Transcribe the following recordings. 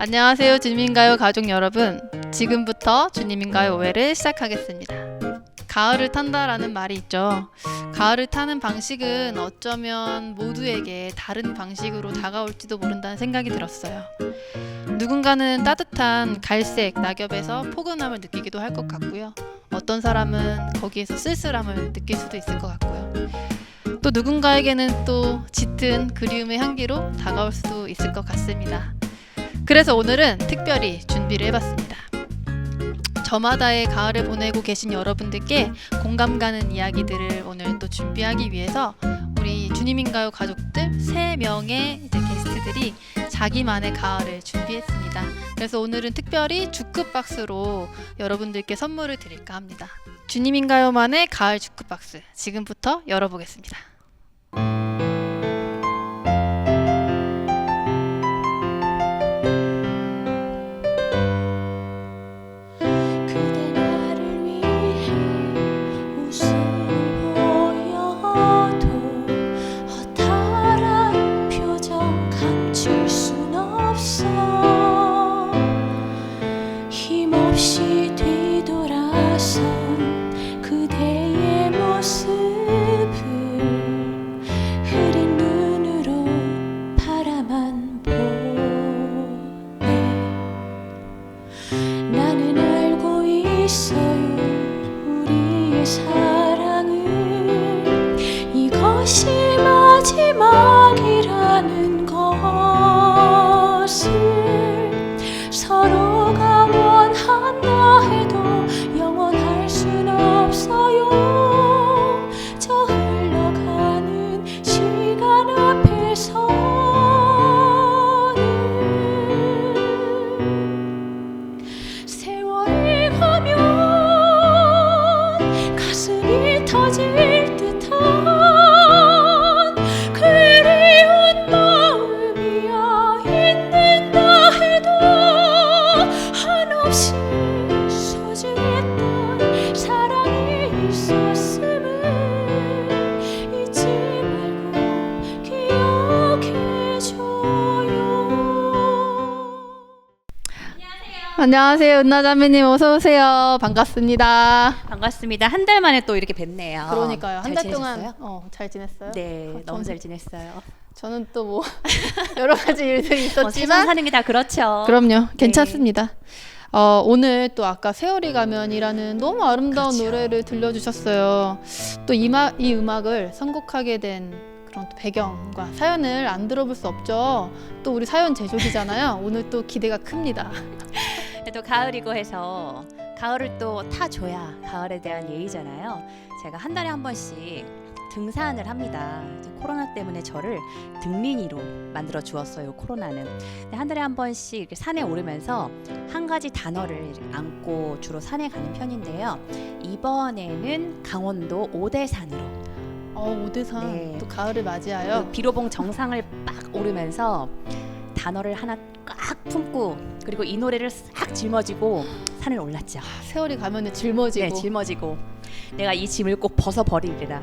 안녕하세요, 주님인가요 가족 여러분. 지금부터 주님인가요 오해를 시작하겠습니다. 가을을 탄다라는 말이 있죠. 가을을 타는 방식은 어쩌면 모두에게 다른 방식으로 다가올지도 모른다는 생각이 들었어요. 누군가는 따뜻한 갈색 낙엽에서 포근함을 느끼기도 할 것 같고요. 어떤 사람은 거기에서 쓸쓸함을 느낄 수도 있을 것 같고요. 또 누군가에게는 또 짙은 그리움의 향기로 다가올 수도 있을 것 같습니다. 그래서 오늘은 특별히 준비를 해봤습니다. 저마다의 가을을 보내고 계신 여러분들께 공감 가는 이야기들을 오늘 또 준비하기 위해서 우리 주님인가요 가족들 3명의 게스트들이 자기만의 가을을 준비했습니다. 그래서 오늘은 특별히 주크박스로 여러분들께 선물을 드릴까 합니다. 주님인가요만의 가을 주크박스 지금부터 열어보겠습니다. 마지막이라는 것을 서로가 원한다 해도 영원할 순 없어요. 저 흘러가는 시간 앞에서는 세월이 가면 가슴이 터질 듯한 안녕하세요, 은나자매님 어서 오세요. 반갑습니다. 반갑습니다. 한 달 만에 또 이렇게 뵙네요. 그러니까요. 한 달 동안 지내셨어요? 잘 지냈어요? 네, 너무 잘 지냈어요. 저는 또 뭐 여러 가지 일들이 세상 있었지만 사는 게 다 그렇죠. 그럼요, 괜찮습니다. 오늘 또 아까 세월이 가면이라는 너무 아름다운 그렇죠. 노래를 들려주셨어요. 또 이 음악을 선곡하게 된 그런 또 배경과 사연을 안 들어볼 수 없죠. 또 우리 사연 제조기잖아요. 오늘 또 기대가 큽니다. 또 가을이고 해서 가을을 또 타줘야 가을에 대한 예의잖아요. 제가 한 달에 한 번씩 등산을 합니다. 이제 코로나 때문에 저를 등린이로 만들어 주었어요. 코로나는. 근데 한 달에 한 번씩 이렇게 산에 오르면서 한 가지 단어를 이렇게 안고 주로 산에 가는 편인데요. 이번에는 강원도 오대산으로. 오대산 네. 또 가을을 맞이하여 그 비로봉 정상을 빡 오르면서 단어를 하나 꽉 품고 그리고 이 노래를 싹 짊어지고 산을 올랐죠. 세월이 가면은 짊어지고 네, 짊어지고 내가 이 짐을 꼭 벗어버리리라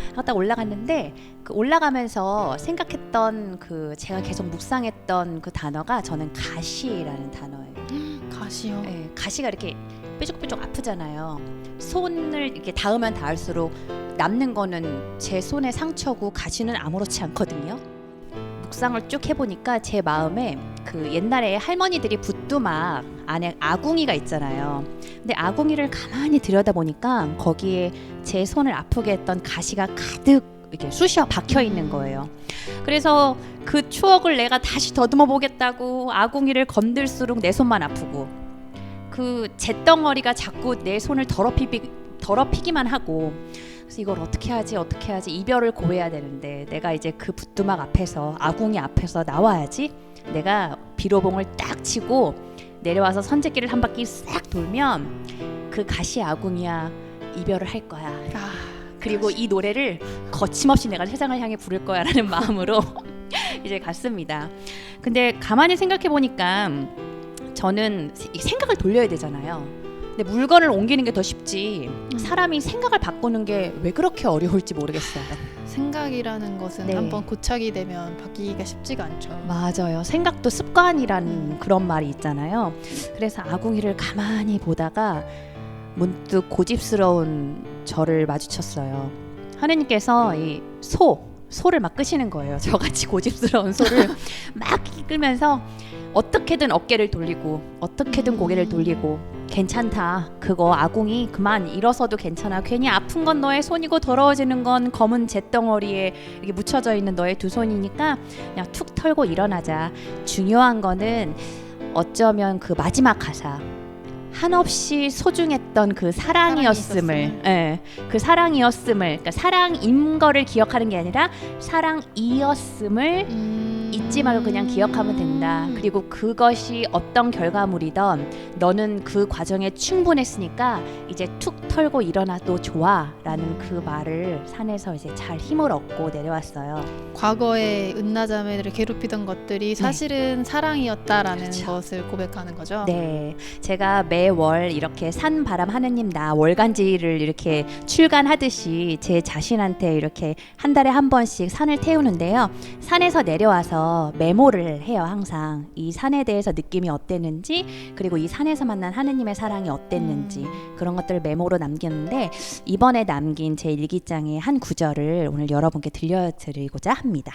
하고 딱 올라갔는데 그 올라가면서 생각했던 그 제가 계속 묵상했던 그 단어가 저는 가시라는 단어예요. 가시요. 네, 가시가 이렇게 뾰족뾰족 아프잖아요. 손을 이렇게 닿으면 닿을수록 남는 거는 제 손의 상처고 가시는 아무렇지 않거든요. 묵상을 쭉 해보니까 제 마음에 그 옛날에 할머니들이 붓두막 안에 아궁이가 있잖아요. 근데 아궁이를 가만히 들여다보니까 거기에 제 손을 아프게 했던 가시가 가득 이렇게 쑤셔 박혀 있는 거예요. 그래서 그 추억을 내가 다시 더듬어 보겠다고 아궁이를 건들수록 내 손만 아프고 그 잿덩어리가 자꾸 내 손을 더럽히기만 하고 그래서 이걸 어떻게 하지 이별을 고해야 되는데 내가 이제 그 붓두막 앞에서 아궁이 앞에서 나와야지. 내가 비로봉을 딱 치고 내려와서 선제길을 한 바퀴 싹 돌면 그 가시 아궁이야 이별을 할 거야. 그리고 이 노래를 거침없이 내가 세상을 향해 부를 거야라는 마음으로 이제 갔습니다. 근데 가만히 생각해 보니까 저는 생각을 돌려야 되잖아요. 근데 물건을 옮기는 게 더 쉽지 사람이 생각을 바꾸는 게 왜 그렇게 어려울지 모르겠어요. 생각이라는 것은 네. 한번 고착이 되면 바뀌기가 쉽지가 않죠. 맞아요. 생각도 습관이라는 그런 말이 있잖아요. 그래서 아궁이를 가만히 보다가 문득 고집스러운 저를 마주쳤어요. 하느님께서 이 소를 막 끄시는 거예요. 저같이 고집스러운 소를 막 끌면서 어떻게든 어깨를 돌리고 어떻게든 고개를 돌리고 괜찮다. 그거 아궁이 그만 일어서도 괜찮아. 괜히 아픈 건 너의 손이고 더러워지는 건 검은 잿덩어리에 이게 묻혀져 있는 너의 두 손이니까 그냥 툭 털고 일어나자. 중요한 거는 어쩌면 그 마지막 가사 한없이 소중했던 그 사랑이었음을, 예, 그 사랑이었음을, 그러니까 사랑인 거를 기억하는 게 아니라 사랑이었음을 잊지 말고 그냥 기억하면 된다. 그리고 그것이 어떤 결과물이던 너는 그 과정에 충분했으니까 이제 툭 털고 일어나도 좋아라는 그 말을 산에서 이제 잘 힘을 얻고 내려왔어요. 과거에 은나자매들을 괴롭히던 것들이 사실은 사랑이었다라는 그렇죠. 것을 고백하는 거죠. 네, 제가 매월 이렇게 산바람 하느님 나 월간지를 이렇게 출간하듯이 제 자신한테 이렇게 한 달에 한 번씩 산을 태우는데요. 산에서 내려와서 메모를 해요. 항상 이 산에 대해서 느낌이 어땠는지, 그리고 이 산에서 만난 하느님의 사랑이 어땠는지 그런 것들을 메모로 남겼는데, 이번에 남긴 제 일기장의 한 구절을 오늘 여러분께 들려드리고자 합니다.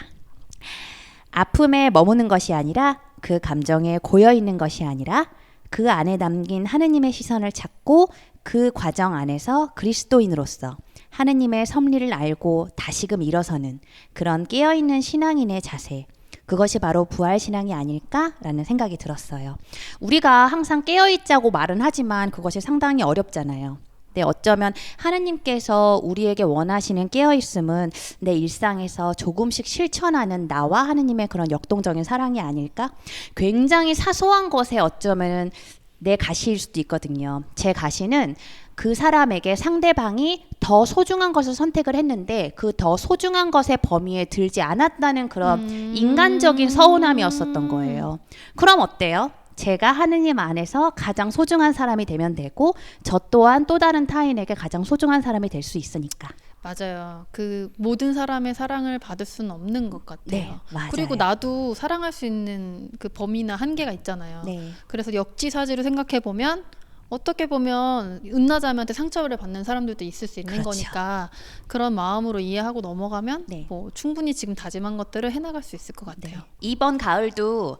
아픔에 머무는 것이 아니라, 그 감정에 고여 있는 것이 아니라, 그 안에 담긴 하느님의 시선을 찾고 그 과정 안에서 그리스도인으로서 하느님의 섭리를 알고 다시금 일어서는 그런 깨어있는 신앙인의 자세, 그것이 바로 부활신앙이 아닐까라는 생각이 들었어요. 우리가 항상 깨어있자고 말은 하지만 그것이 상당히 어렵잖아요. 네, 어쩌면 하느님께서 우리에게 원하시는 깨어있음은 내 일상에서 조금씩 실천하는 나와 하느님의 그런 역동적인 사랑이 아닐까? 굉장히 사소한 것에 어쩌면 내 가시일 수도 있거든요. 제 가시는 그 사람에게 상대방이 더 소중한 것을 선택을 했는데 그 더 소중한 것의 범위에 들지 않았다는 그런 인간적인 서운함이었었던 거예요. 그럼 어때요? 제가 하느님 안에서 가장 소중한 사람이 되면 되고, 저 또한 또 다른 타인에게 가장 소중한 사람이 될 수 있으니까. 맞아요. 그 모든 사람의 사랑을 받을 수는 없는 것 같아요. 네, 맞아요. 그리고 나도 사랑할 수 있는 그 범위나 한계가 있잖아요. 네. 그래서 역지사지로 생각해 보면 어떻게 보면 은나자매한테 상처를 받는 사람들도 있을 수 있는 그렇죠. 거니까 그런 마음으로 이해하고 넘어가면 네. 뭐 충분히 지금 다짐한 것들을 해나갈 수 있을 것 같아요. 이번 가을도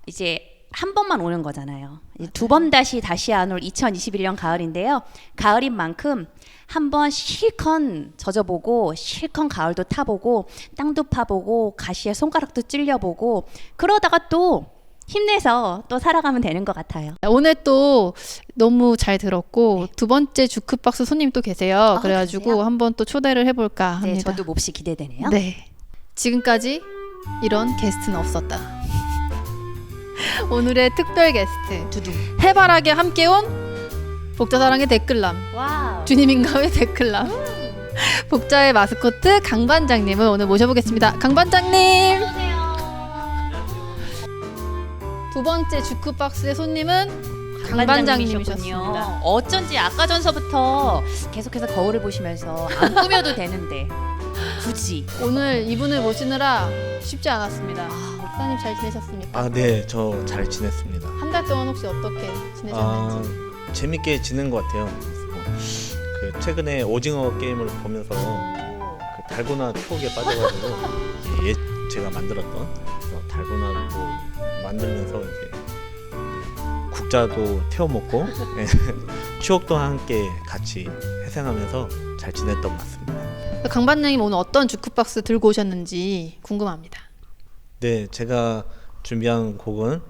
이제 한 번만 오는 거잖아요. 두 번 다시 안 올 2021년 가을인데요. 가을인 만큼 한번 실컷 젖어보고 실컷 가을도 타보고 땅도 파보고 가시에 손가락도 찔려보고 그러다가 또 힘내서 또 살아가면 되는 것 같아요. 오늘 또 너무 잘 들었고 두 번째 주크박스 손님 또 계세요. 그래가지고 그러세요? 한번 또 초대를 해볼까 합니다. 네, 저도 몹시 기대되네요. 네. 지금까지 이런 게스트는 없었다. 오늘의 특별 게스트 두둥. 해바라기에 함께 온 복자사랑의 댓글남 와우. 주님인가의 댓글남 복자의 마스코트 강 반장님을 오늘 모셔보겠습니다. 강 반장님. 두 번째 주크박스의 손님은 강 반장님이셨습니다. 어쩐지 아까 전서부터 계속해서 거울을 보시면서 안 꾸며도 되는데 굳이. 오늘 이분을 모시느라 쉽지 않았습니다. 목사님 잘 지내셨습니까? 아, 네, 저 잘 지냈습니다. 한 달 동안 혹시 어떻게 지내셨는지? 재밌게 지낸 것 같아요. 그래서 그 최근에 오징어 게임을 보면서 그 달고나 추억에 빠져가지고 제가 만들었던 달고나를 또 만들면서 이제 국자도 태워 먹고 추억도 함께 같이 회상하면서 잘 지냈던 것 같습니다. 강 반장님 오늘 어떤 주크박스 들고 오셨는지 궁금합니다. 네, 제가 준비한 곡은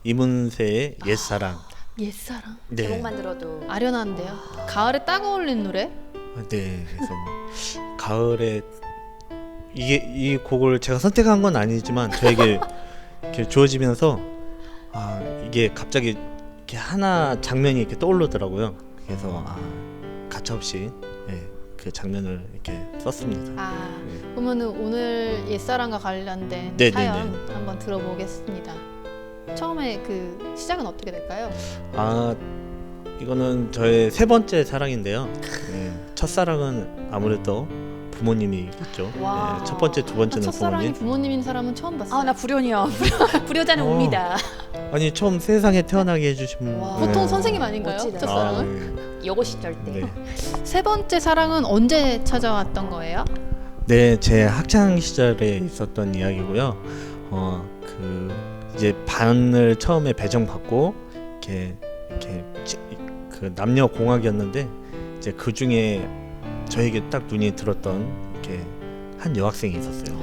이문세의 옛사랑. 옛사랑. 네, 제목만 들어도 아련한데요. 가을에 딱 어울리는 노래? 네, 그래서 가을에 이 곡을 제가 선택한 건 아니지만 저에게 이렇게 주어지면서 이게 갑자기 이렇게 하나 장면이 이렇게 떠오르더라고요. 그래서 가차없이 그 장면을 이렇게 썼습니다. 그러면은 오늘 옛사랑과 관련된 네, 사연 네, 네. 한번 들어보겠습니다. 처음에 그 시작은 어떻게 될까요? 이거는 저의 세 번째 사랑인데요. 네, 첫사랑은 아무래도 부모님이 있죠. 와. 네, 첫 번째, 두 번째는 첫사랑이 부모님. 부모님인 사람은 처음 봤어요. 아, 나 불효녀. 불효자는 어. 옵니다. 아니 처음 세상에 태어나게 해주신 와. 보통 네. 선생님 아닌가요? 멋지다. 첫사랑은? 여고 시절 때. 네. 세 번째 사랑은 언제 찾아왔던 거예요? 네, 제 학창 시절에 있었던 이야기고요. 그 이제 반을 처음에 배정받고 이렇게 그 남녀 공학이었는데 이제 그 중에 저에게 딱 눈이 들었던 이렇게 한 여학생이 있었어요.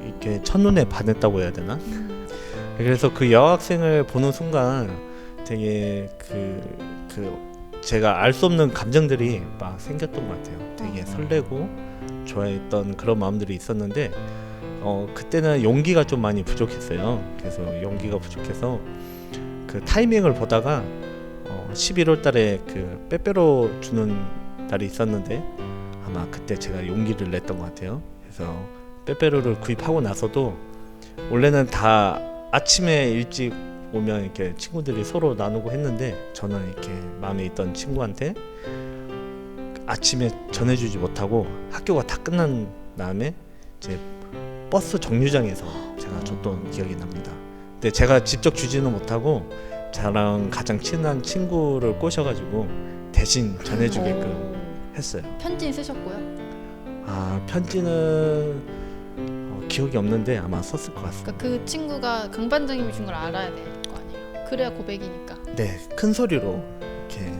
이렇게 첫눈에 반했다고 해야 되나? 그래서 그 여학생을 보는 순간 되게 제가 알 수 없는 감정들이 막 생겼던 것 같아요. 되게 설레고 좋아했던 그런 마음들이 있었는데 그때는 용기가 좀 많이 부족했어요. 그래서 용기가 부족해서 그 타이밍을 보다가 11월 달에 그 빼빼로 주는 날이 있었는데 아마 그때 제가 용기를 냈던 것 같아요. 그래서 빼빼로를 구입하고 나서도 원래는 다 아침에 일찍 오면 이렇게 친구들이 서로 나누고 했는데 저는 이렇게 마음에 있던 친구한테 아침에 전해주지 못하고 학교가 다 끝난 다음에 이제 버스 정류장에서 제가 줬던 기억이 납니다. 근데 제가 직접 주지는 못하고 저랑 가장 친한 친구를 꼬셔가지고 대신 전해주게끔 했어요. 편지 쓰셨고요. 아, 편지는 기억이 없는데 아마 썼을 것 같습니다. 그러니까 그 친구가 강 반장님이 준 걸 알아야 될 거 아니에요. 그래야 고백이니까. 네, 큰 소리로 이렇게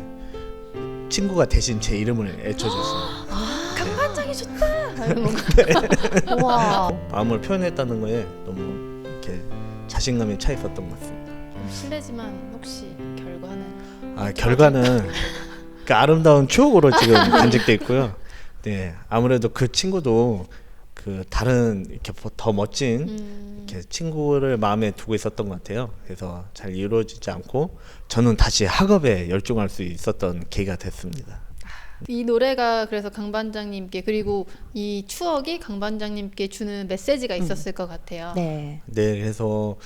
친구가 대신 제 이름을 애쳐줬어요. 강 반장이 줬다. 이런 거. 와. 마음을 표현했다는 거에 너무 이렇게 자신감이 차 있었던 것 같습니다. 실례지만 혹시 결과는? 아, 결과는 그 아름다운 추억으로 지금 간직돼 있고요. 네, 아무래도 그 친구도 그 다른 이렇게 더 멋진 이렇게 친구를 마음에 두고 있었던 것 같아요. 그래서 잘 이루어지지 않고 저는 다시 학업에 열중할 수 있었던 계기가 됐습니다. 이 노래가 그래서 강 반장님께 그리고 이 추억이 강 반장님께 주는 메시지가 있었을 것 같아요. 네. 네, 그래서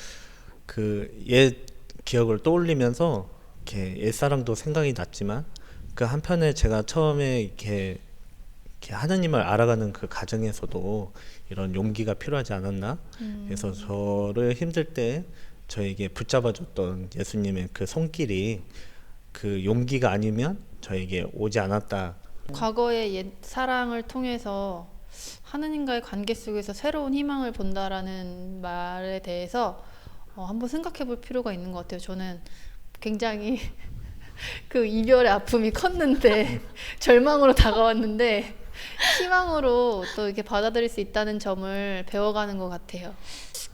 그 옛 기억을 떠올리면서 이렇게 옛사랑도 생각이 났지만 그 한편에 제가 처음에 이렇게 하나님을 알아가는 그 과정에서도 이런 용기가 필요하지 않았나? 그래서 저를 힘들 때 저에게 붙잡아줬던 예수님의 그 손길이 그 용기가 아니면 저에게 오지 않았다. 과거의 옛 사랑을 통해서 하느님과의 관계 속에서 새로운 희망을 본다라는 말에 대해서 한번 생각해 볼 필요가 있는 것 같아요. 저는 굉장히 그 이별의 아픔이 컸는데 절망으로 다가왔는데 희망으로 또 이렇게 받아들일 수 있다는 점을 배워가는 것 같아요.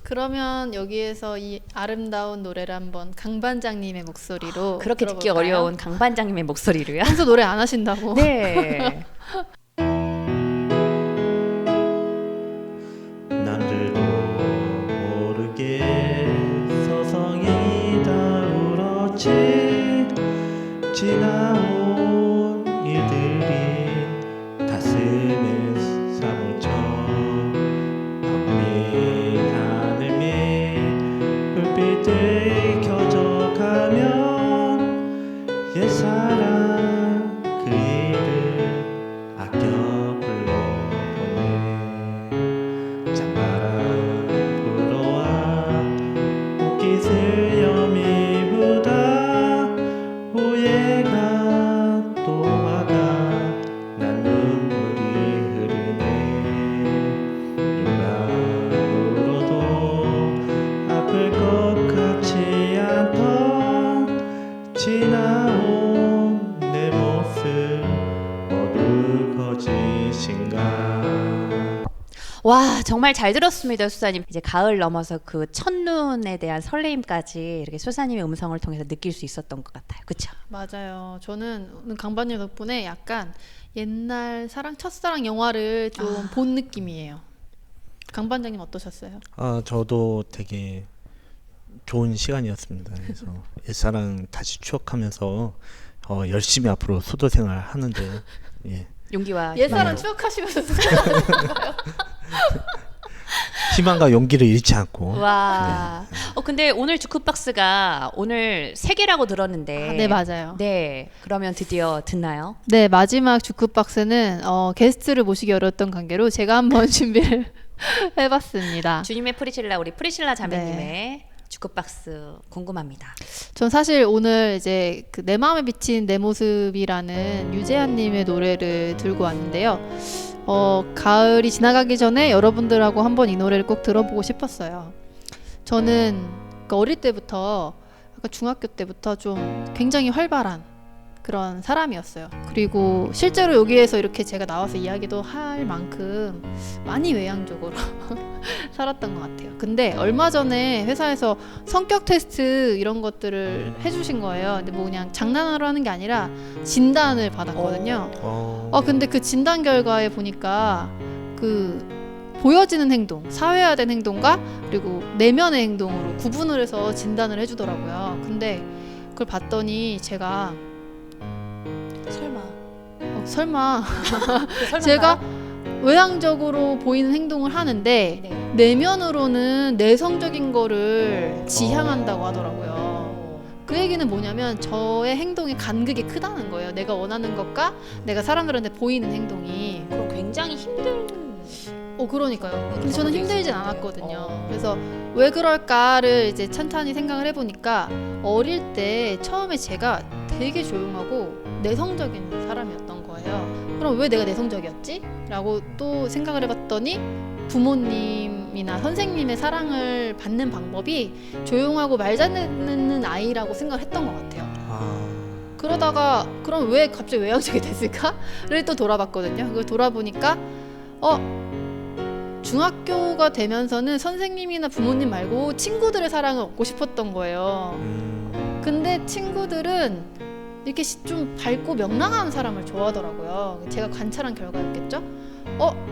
그러면 여기에서 이 아름다운 노래를 한번 강 반장님의 목소리로 그렇게 듣기 들어볼까요? 어려운 강 반장님의 목소리로요? 평소 노래 안 하신다고? 네. 나를 모르게 서성이 다 울었지. 지나온 일들이 가슴에 사무쳐 밤이 하늘에 불빛을 켜져가면 옛사랑 그 일을 아껴 불러보네. 장마랑 불어와 옷깃을 여미보다 후회가 또 와가 난 눈물이 흐르네. 누가 울어도 아플 것 같지 않던 지나온 내 모습 모두 거짓인가. 와, 정말 잘 들었습니다, 수사님. 이제 가을 넘어서 그 첫눈에 대한 설레임까지 이렇게 수사님의 음성을 통해서 느낄 수 있었던 것 같아요. 그렇죠? 맞아요. 저는 오늘 강반님 덕분에 약간 옛날 첫사랑 영화를 좀 본 느낌이에요. 강 반장님 어떠셨어요? 아, 저도 되게 좋은 시간이었습니다. 그래서 옛사랑 다시 추억하면서 열심히 앞으로 수도 생활 하는데 예. 용기와 옛사랑 희망을. 추억하시면서 희망과 용기를 잃지 않고. 와. 근데 오늘 주크박스가 오늘 3개라고 들었는데. 네, 맞아요. 네. 그러면 드디어 듣나요? 네, 마지막 주크박스는 게스트를 모시기 어려웠던 관계로 제가 한번 준비를 해봤습니다. 주님의 프리실라 우리 프리실라 자매님의 주크박스 궁금합니다. 전 사실 오늘 이제 그 내 마음에 비친 내 모습이라는 유재한님의 노래를 들고 왔는데요. 가을이 지나가기 전에 여러분들하고 한번 이 노래를 꼭 들어보고 싶었어요. 저는 그러니까 어릴 때부터, 약간 중학교 때부터 좀 굉장히 활발한 그런 사람이었어요. 그리고 실제로 여기에서 이렇게 제가 나와서 이야기도 할 만큼 많이 외향적으로 살았던 것 같아요. 근데 얼마 전에 회사에서 성격 테스트 이런 것들을 해주신 거예요. 근데 뭐 그냥 장난으로 하는 게 아니라 진단을 받았거든요. 근데 그 진단 결과에 보니까 그 보여지는 행동, 사회화된 행동과 그리고 내면의 행동으로 구분을 해서 진단을 해주더라고요. 근데 그걸 봤더니 제가 설마 제가 외향적으로 보이는 행동을 하는데 네. 내면으로는 내성적인 거를 지향한다고 하더라고요. 그 얘기는 뭐냐면 저의 행동의 간극이 크다는 거예요. 내가 원하는 것과 내가 사람들한테 보이는 행동이. 그럼 굉장히 힘든. 그러니까요. 근데 저는 힘들진 않았거든요. 그래서 왜 그럴까를 이제 찬찬히 생각을 해보니까 어릴 때 처음에 제가 되게 조용하고 내성적인 사람이었던 거예요. 그럼 왜 내가 내성적이었지? 라고 또 생각을 해봤더니 부모님이나 선생님의 사랑을 받는 방법이 조용하고 말 잘 듣는 아이라고 생각을 했던 것 같아요. 그러다가 그럼 왜 갑자기 외향적이 됐을까를 또 돌아봤거든요. 그걸 돌아보니까 중학교가 되면서는 선생님이나 부모님 말고 친구들의 사랑을 얻고 싶었던 거예요. 근데 친구들은 이렇게 좀 밝고 명랑한 사람을 좋아하더라고요. 제가 관찰한 결과였겠죠?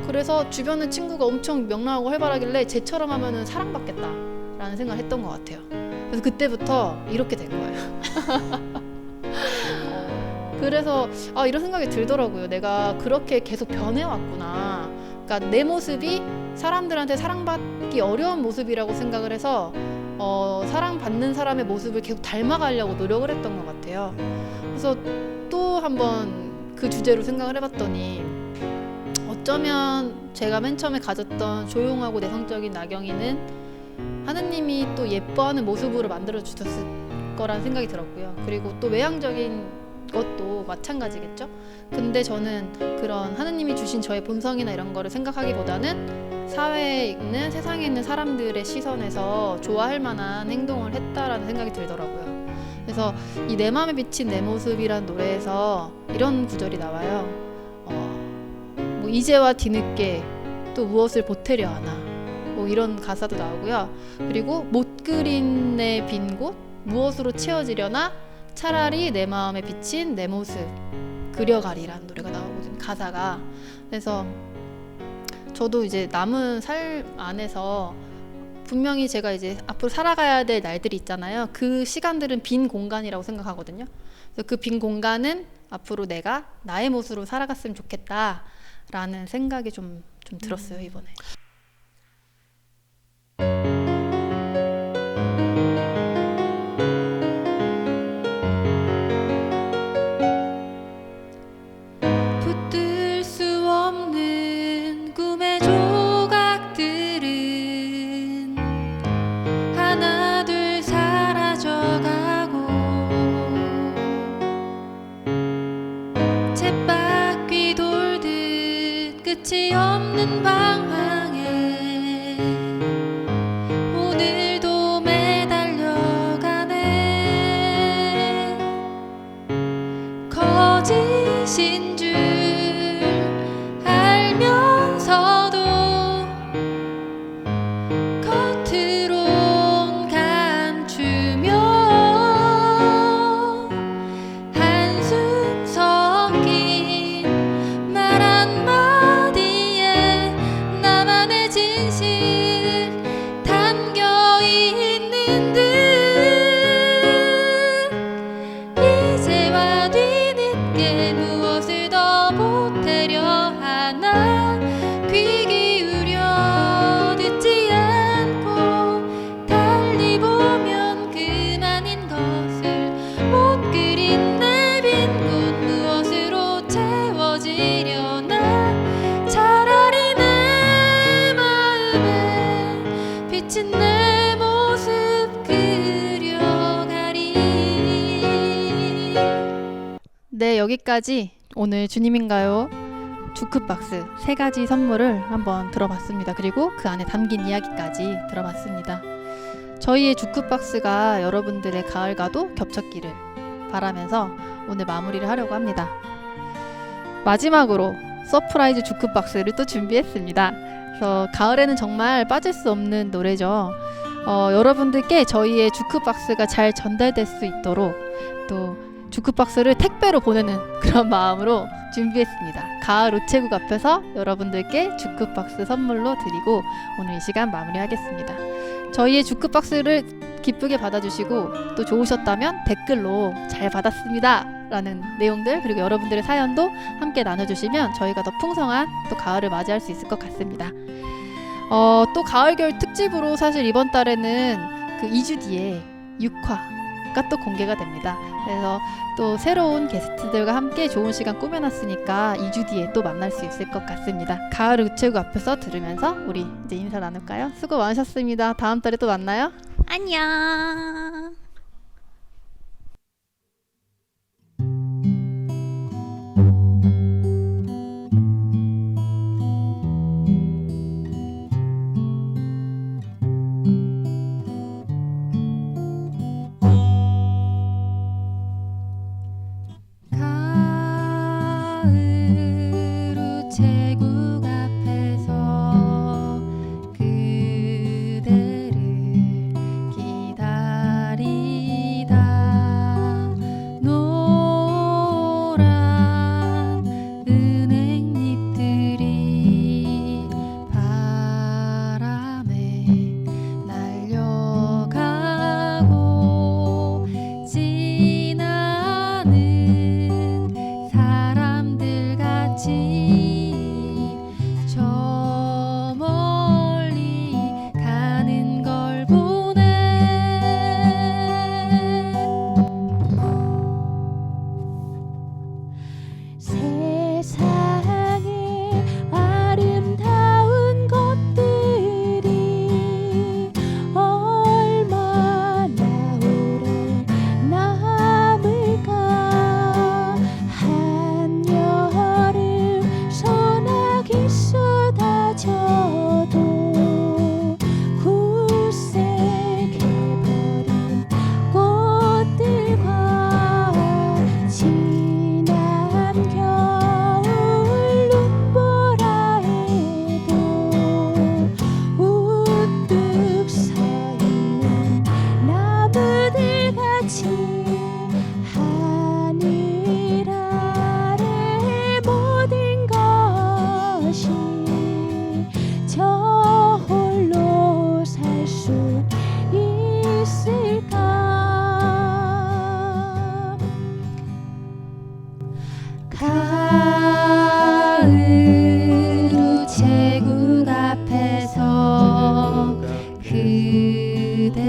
그래서 주변에 친구가 엄청 명랑하고 활발하길래 쟤처럼 하면은 사랑받겠다 라는 생각을 했던 것 같아요. 그래서 그때부터 이렇게 된 거예요. 그래서 이런 생각이 들더라고요. 내가 그렇게 계속 변해왔구나. 그러니까 내 모습이 사람들한테 사랑받기 어려운 모습이라고 생각을 해서 사랑받는 사람의 모습을 계속 닮아가려고 노력을 했던 것 같아요. 그래서 또 한번 그 주제로 생각을 해봤더니 어쩌면 제가 맨 처음에 가졌던 조용하고 내성적인 나경이는 하느님이 또 예뻐하는 모습으로 만들어 주셨을 거라는 생각이 들었고요. 그리고 또 외향적인 것도 마찬가지겠죠. 근데 저는 그런 하느님이 주신 저의 본성이나 이런 거를 생각하기보다는 사회에 있는, 세상에 있는 사람들의 시선에서 좋아할 만한 행동을 했다라는 생각이 들더라고요. 그래서 이 내 맘에 비친 내 모습이란 노래에서 이런 구절이 나와요. 뭐 이제와 뒤늦게 또 무엇을 보태려 하나, 뭐 이런 가사도 나오고요. 그리고 못 그린 내 빈 곳 무엇으로 채워지려나, 차라리 내 마음에 비친 내 모습 그려가리라는 노래가 나오거든요, 가사가. 그래서 저도 이제 남은 삶 안에서 분명히 제가 이제 앞으로 살아가야 될 날들이 있잖아요. 그 시간들은 빈 공간이라고 생각하거든요. 그래서 그 빈 공간은 앞으로 내가 나의 모습으로 살아갔으면 좋겠다라는 생각이 좀 들었어요, 이번에. 붙들 수 없는 꿈의 조각들은 하나둘 사라져가고 쳇바퀴 돌듯 끝이 없는 방황에 오늘도 매달려가네. 거짓인 줄 알면서도 겉으론 감추며 한숨 섞인 말 한마디에 네, 여기까지 오늘 주님인가요? 주크박스 3가지 선물을 한번 들어봤습니다. 그리고 그 안에 담긴 이야기까지 들어봤습니다. 저희의 주크박스가 여러분들의 가을과도 겹쳤기를 바라면서 오늘 마무리를 하려고 합니다. 마지막으로 서프라이즈 주크박스를 또 준비했습니다. 그래서 가을에는 정말 빠질 수 없는 노래죠. 여러분들께 저희의 주크박스가 잘 전달될 수 있도록 또 주크박스를 택배로 보내는 그런 마음으로 준비했습니다. 가을 우체국 앞에서 여러분들께 주크박스 선물로 드리고 오늘 이 시간 마무리하겠습니다. 저희의 주크박스를 기쁘게 받아주시고 또 좋으셨다면 댓글로 잘 받았습니다 라는 내용들, 그리고 여러분들의 사연도 함께 나눠주시면 저희가 더 풍성한 또 가을을 맞이할 수 있을 것 같습니다. 또 가을 겨울 특집으로 사실 이번 달에는 그 2주 뒤에 6화가 또 공개가 됩니다. 그래서 또 새로운 게스트들과 함께 좋은 시간 꾸며놨으니까 2주 뒤에 또 만날 수 있을 것 같습니다. 가을 우체국 앞에서 들으면서 우리 이제 인사 나눌까요? 수고 많으셨습니다. 다음 달에 또 만나요. 안녕. 가을 우체국 앞에서 그대를 기다리다 노란 은행잎들이 바람에 날려가고 지나는 사람들 같이 저 멀리 가는 걸 보네. 세상에 아름다운 것들이 얼마나 오래 남을까. 한여름 소나기 쏟아져도 굳색해버린 꽃들과 지난 겨울 눈보라에도 우뚝 서있는 나무들 같이 하늘 아래 모든 것이 저 홀로 살 수 있을까. 가을 우체국 앞에서 그대를